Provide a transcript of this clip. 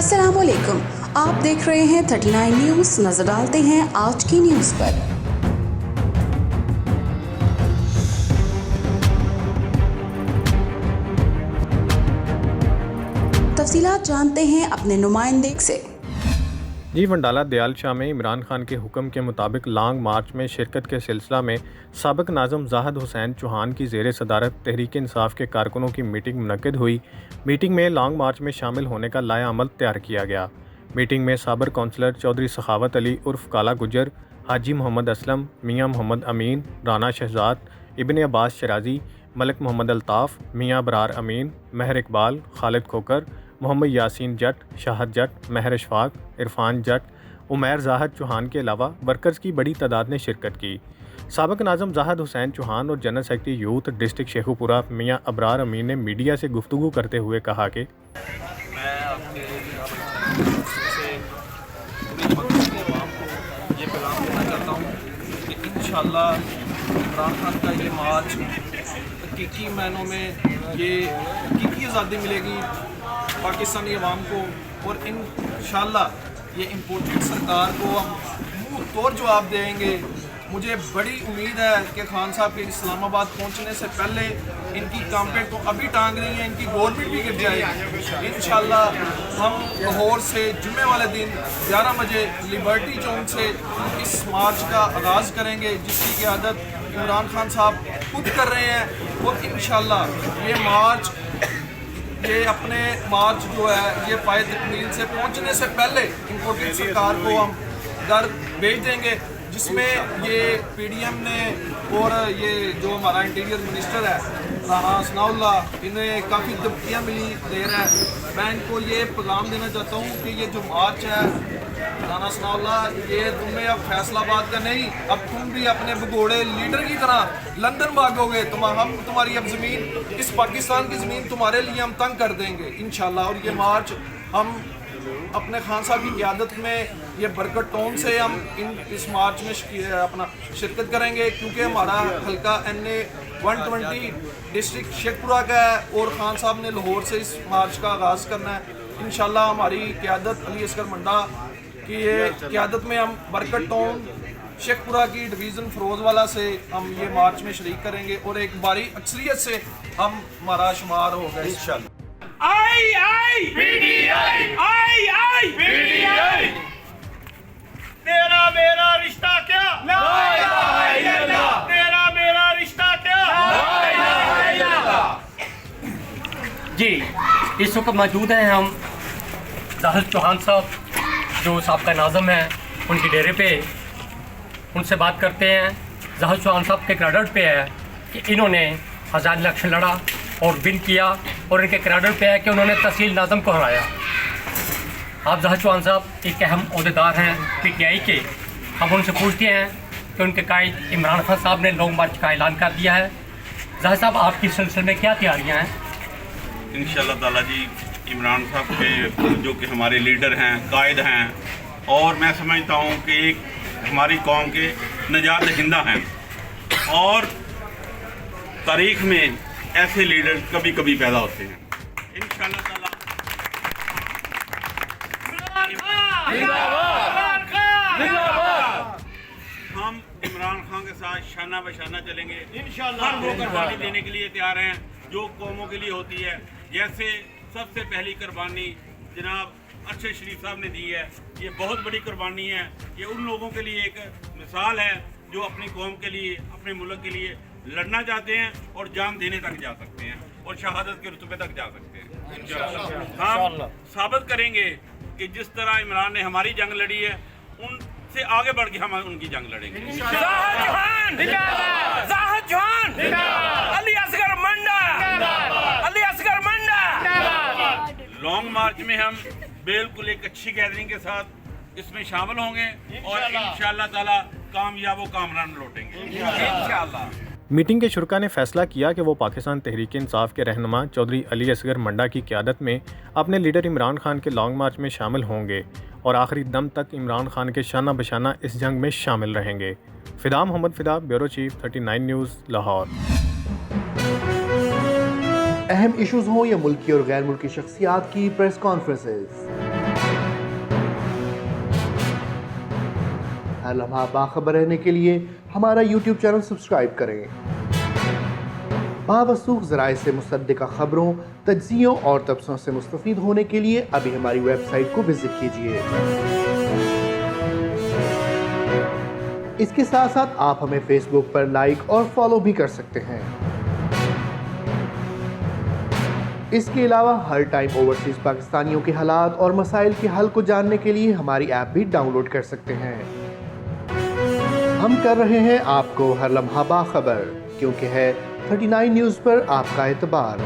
अस्सलाम वालेकुम, आप देख रहे हैं 39 न्यूज़। नजर डालते हैं आज की न्यूज़ पर। तफसीलात जानते हैं अपने नुमाइंदे से। जी वंडाला दयाल शाह में इमरान खान के हुक्म के मुताबिक लॉन्ग मार्च में शिरकत के सिलसिला में साबिक नाज़िम ज़ाहिद हुसैन चौहान की ज़ेर सदारत तहरीक इंसाफ के कारकुनों की मीटिंग मुनक्किद हुई। मीटिंग में लॉन्ग मार्च में शामिल होने का लाया अमल तैयार किया गया। मीटिंग में साबर कौंसलर चौधरी सखावत अली उर्फ काला गुजर, हाजी मोहम्मद असलम, मियाँ मोहम्मद अमीन, राना शहजाद, इब्न अब्बास शराजी, मलिक मोहम्मद अल्ताफ़, मियाँ बरार अमीन, महर इकबाल, खालिद खोकर, मोहम्मद यासीन जट, शाहद जट, महर अशफाक, इरफान जट, उमैर ज़ाहिद चौहान के अलावा वर्कर्स की बड़ी तादाद ने शिरकत की। साबिक नाज़िम ज़ाहिद हुसैन चौहान और general secretary youth district Sheikhupura मियाँ अबरार अमीन ने मीडिया से गुफ्तगू करते हुए कहा कि मैं आपके से पूरी मक्के के अवाम को ये पैगाम देना चाहता हूँ कि इंशाअल्लाह इमरान खान का ये मार्च हकीकी मायनों में ये हकीकी आज़ादी मिलेगी पाकिस्तानी अवाम को, और इंशाअल्लाह ये इम्पोर्टेड सरकार को हम मुँह तोड़ जवाब देंगे। मुझे बड़ी उम्मीद है कि खान साहब के इस्लामाबाद पहुंचने से पहले इनकी कैंपेन तो अभी टांग रही है, इनकी गवर्नमेंट भी गिर जाएगी। इंशाअल्लाह हम लाहौर से जुम्मे वाले दिन 11 बजे लिबर्टी चौक से इस मार्च का आगाज़ करेंगे, जिसकी क़यादत इमरान खान साहब खुद कर रहे हैं। और इंशाअल्लाह ये मार्च अपने मार्च जो है ये पाए तकमील से पहुंचने से पहले इम्पोर्टेड सरकार को हम घर भेज देंगे, जिसमें ये पीडीएम ने और ये जो हमारा इंटीरियर मिनिस्टर है राना सनाउल्लाह, इन्हें काफ़ी धमकियाँ मिली दे रहा है। मैं इनको ये पैगाम देना चाहता हूँ कि ये जो मार्च है राना सनाउल्लाह, ये तुम्हें अब फैसलाबाद का नहीं, अब तुम भी अपने भगोड़े लीडर की तरह लंदन भागोगे। हम तुम्हारी अब ज़मीन, इस पाकिस्तान की ज़मीन तुम्हारे लिए हम तंग कर देंगे इंशाल्लाह। और ये मार्च हम अपने खान साहब की क़यादत में ये बरकत टाउन से हम इस मार्च में अपना शिरकत करेंगे, क्योंकि हमारा हल्का NA 120 डिस्ट्रिक्ट शेखपुरा का है और खान साहब ने लाहौर से इस मार्च का आगाज़ करना है। इंशाल्लाह हमारी क़यादत अली असगर मंडा की ये क़यादत में हम बरकत टाउन शेखपुरा की डिवीज़न फिरोजवाला से हम ये मार्च में शरीक करेंगे और एक भारी अक्सरियत से हम हमारा शुमार होगा इंशाल्लाह। आई आई पीडीआई, आई आई पीडीआई, तेरा मेरा रिश्ता क्या, ला इलाहा इल्लल्लाह, तेरा मेरा रिश्ता क्या, ला इलाहा इल्लल्लाह। जी इस वक्त मौजूद हैं हम ज़ाहिद चौहान साहब जो साबका नाज़िम हैं, उनके डेरे पे उनसे बात करते हैं। ज़ाहिद चौहान साहब के क्रेडिट पे है कि इन्होंने आज़ाद इलेक्शन लड़ा और विन किया, और इनके क्रेडिट पे है कि उन्होंने तहसील नाज़िम को हराया। आप ज़ाहिद चौहान साहब एक अहम अहदेदार हैं PTI के। हम उनसे पूछते हैं कि उनके कायद इमरान खान साहब ने लॉन्ग मार्च का ऐलान कर दिया है। ज़ाहिद साहब आपकी सिलसिले में क्या तैयारियाँ हैं? इंशाअल्लाह ताला जी इमरान साहब के जो कि हमारे लीडर हैं, कायद हैं, और मैं समझता हूँ कि एक हमारी कौम के नजात दहिंदा हैं, और तारीख़ में ऐसे लीडर कभी कभी पैदा होते हैं। इंशाअल्लाह ताला हम इमरान खान के साथ शाना बशाना चलेंगे इंशाअल्लाह। हर वो कुर्बानी देने के लिए तैयार हैं जो कौमों के लिए होती है। जैसे सबसे पहली कुर्बानी जनाब अरशद शरीफ साहब ने दी है, ये बहुत बड़ी कुर्बानी है। ये उन लोगों के लिए एक मिसाल है जो अपनी कौम के लिए, अपने मुल्क के लिए लड़ना चाहते हैं और जान देने तक जा सकते हैं और शहादत के रुतबे तक जा सकते हैं। इंशाअल्लाह हम साबित करेंगे कि जिस तरह इमरान ने हमारी जंग लड़ी है, उनसे आगे बढ़ के हम उनकी जंग लड़ेंगे। ज़ाहिद चौहान, अली असगर मंडा, अली असगर मंडा। लॉन्ग मार्च में हम बिल्कुल एक अच्छी गैदरिंग के साथ इसमें शामिल होंगे और इंशाअल्लाह ताला कामयाब व कामरान लौटेंगे इंशाअल्लाह। मीटिंग के शुरका ने फैसला किया कि वो पाकिस्तान तहरीक इंसाफ के रहनुमा चौधरी अली असगर मंडा की क़यादत में अपने लीडर इमरान खान के लॉन्ग मार्च में शामिल होंगे और आखिरी दम तक इमरान खान के शाना बशाना इस जंग में शामिल रहेंगे। Fida Mohammad Fida, bureau chief 39 news, Lahore. अहम इश्यूज़ हों या मुल्की और गैर मुल्की शख्सियात की प्रेस कॉन्फ्रेंसेस, हर लम्हा बाखबर रहने के लिए हमारा YouTube चैनल सब्सक्राइब करें। बावसूख ज़राए से मुसद्दिक़ा ख़बरों, तज्ज़ियों और तबसरों से मुस्तफ़ीद होने के लिए अभी हमारी वेबसाइट को विज़िट कीजिए। इसके साथ साथ आप हमें फेसबुक पर लाइक और फॉलो भी कर सकते हैं। इसके अलावा हर टाइम ओवरसीज़ पाकिस्तानियों के हालात और मसाइल के हल को जानने के लिए हमारी ऐप भी डाउनलोड कर सकते हैं। हम कर रहे हैं आपको हर लम्हा बाखबर, क्योंकि है 39 न्यूज़ पर आपका एतबार।